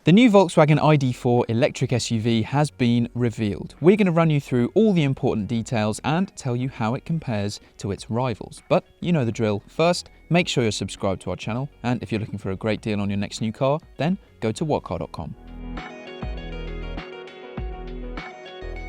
The new Volkswagen ID.4 electric SUV has been revealed. We're going to run you through all the important details and tell you how it compares to its rivals. But you know the drill. First, make sure you're subscribed to our channel, and if you're looking for a great deal on your next new car, then go to whatcar.com.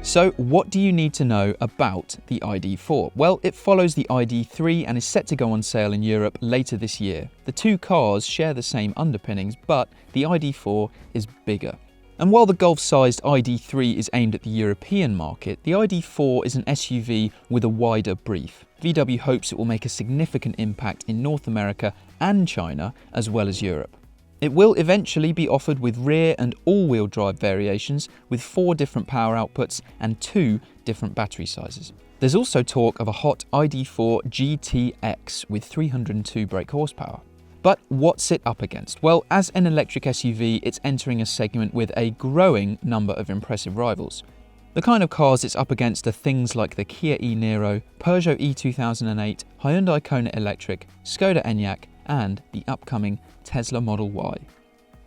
So what do you need to know about the ID.4? Well, it follows the ID.3 and is set to go on sale in Europe later this year. The two cars share the same underpinnings, but the ID.4 is bigger. And while the Golf-sized ID.3 is aimed at the European market, the ID.4 is an SUV with a wider brief. VW hopes it will make a significant impact in North America and China, as well as Europe. It will eventually be offered with rear and all-wheel drive variations with 4 different power outputs and 2 different battery sizes. There's also talk of a hot ID.4 GTX with 302 brake horsepower. But what's it up against? Well, as an electric SUV, it's entering a segment with a growing number of impressive rivals. The kind of cars it's up against are things like the Kia e-Niro, Peugeot e-2008, Hyundai Kona Electric, Skoda Enyaq, and the upcoming Tesla Model Y.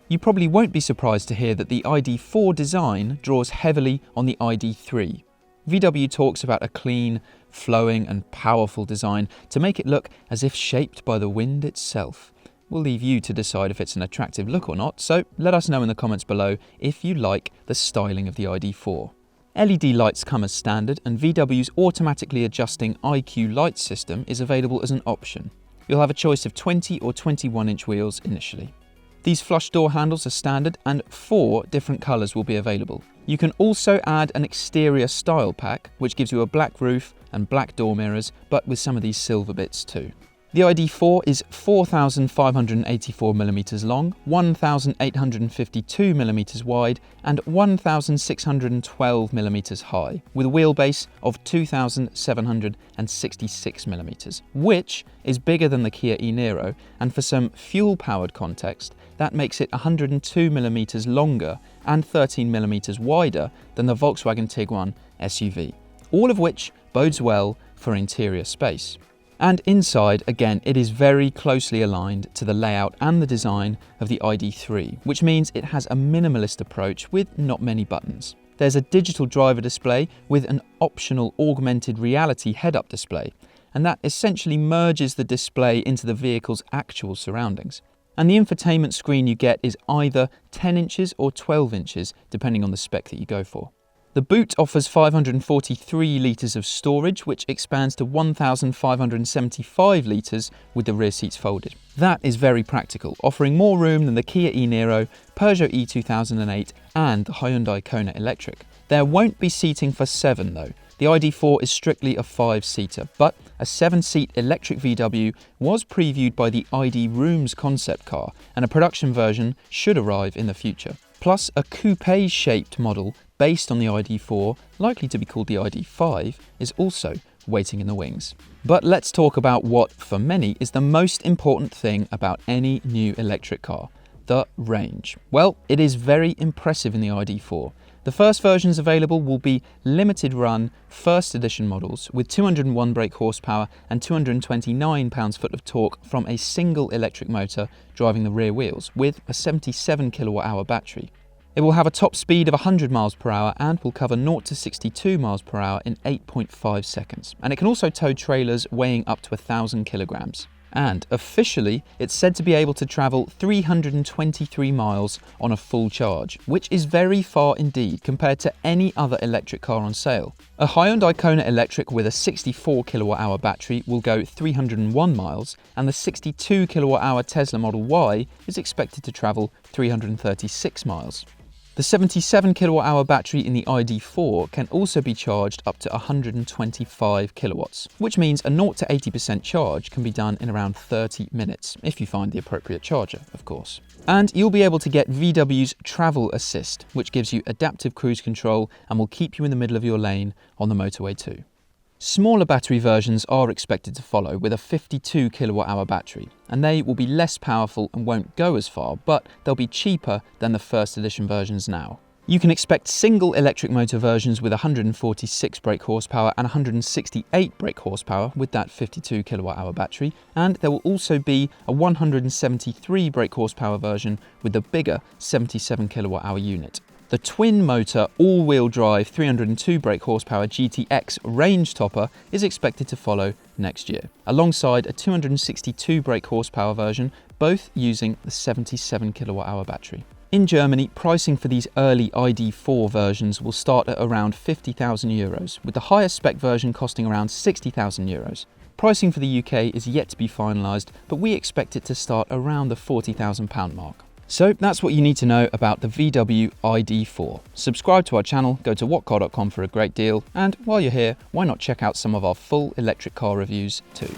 You probably won't be surprised to hear that the ID.4 design draws heavily on the ID.3. VW talks about a clean, flowing and powerful design to make it look as if shaped by the wind itself. We'll leave you to decide if it's an attractive look or not, so let us know in the comments below if you like the styling of the ID.4. LED lights come as standard, and VW's automatically adjusting IQ light system is available as an option. You'll have a choice of 20 or 21-inch wheels initially. These flush door handles are standard and 4 different colours will be available. You can also add an exterior style pack, which gives you a black roof and black door mirrors, but with some of these silver bits too. The ID.4 is 4,584mm long, 1,852mm wide and 1,612mm high, with a wheelbase of 2,766mm, which is bigger than the Kia e-Niro, and for some fuel-powered context, that makes it 102mm longer and 13mm wider than the Volkswagen Tiguan SUV, all of which bodes well for interior space. And inside, again, it is very closely aligned to the layout and the design of the ID.3, which means it has a minimalist approach with not many buttons. There's a digital driver display with an optional augmented reality head-up display, and that essentially merges the display into the vehicle's actual surroundings. And the infotainment screen you get is either 10 inches or 12 inches, depending on the spec that you go for. The boot offers 543 litres of storage, which expands to 1,575 litres with the rear seats folded. That is very practical, offering more room than the Kia e-Niro, Peugeot e-2008 and the Hyundai Kona Electric. There won't be seating for 7 though. The ID.4 is strictly a 5-seater, but a 7-seat electric VW was previewed by the ID Rooms concept car, and a production version should arrive in the future. Plus, a coupe-shaped model based on the ID.4, likely to be called the ID.5, is also waiting in the wings. But let's talk about what, for many, is the most important thing about any new electric car: the range. Well, it is very impressive in the ID.4. The first versions available will be limited run first edition models with 201 brake horsepower and 229 pounds-foot of torque from a single electric motor driving the rear wheels with a 77 kilowatt-hour battery. It will have a top speed of 100 miles per hour and will cover 0 to 62 miles per hour in 8.5 seconds. And it can also tow trailers weighing up to 1,000 kilograms. And officially, it's said to be able to travel 323 miles on a full charge, which is very far indeed compared to any other electric car on sale. A Hyundai Kona Electric with a 64 kilowatt-hour battery will go 301 miles, and the 62 kilowatt-hour Tesla Model Y is expected to travel 336 miles. The 77 kilowatt-hour battery in the ID.4 can also be charged up to 125 kilowatts, which means a 0 to 80% charge can be done in around 30 minutes, if you find the appropriate charger, of course. And you'll be able to get VW's Travel Assist, which gives you adaptive cruise control and will keep you in the middle of your lane on the motorway too. Smaller battery versions are expected to follow with a 52 kilowatt-hour battery, and they will be less powerful and won't go as far, but they'll be cheaper than the first edition versions now. You can expect single electric motor versions with 146 brake horsepower and 168 brake horsepower with that 52 kilowatt-hour battery, and there will also be a 173 brake horsepower version with the bigger 77 kilowatt-hour unit. The twin-motor, all-wheel drive 302 brake horsepower GTX range topper is expected to follow next year, alongside a 262 brake horsepower version, both using the 77 kilowatt-hour battery. In Germany, pricing for these early ID.4 versions will start at around €50,000, with the highest spec version costing around €60,000. Pricing for the UK is yet to be finalised, but we expect it to start around the £40,000 mark. So that's what you need to know about the VW ID.4. Subscribe to our channel, go to whatcar.com for a great deal, and while you're here, why not check out some of our full electric car reviews too.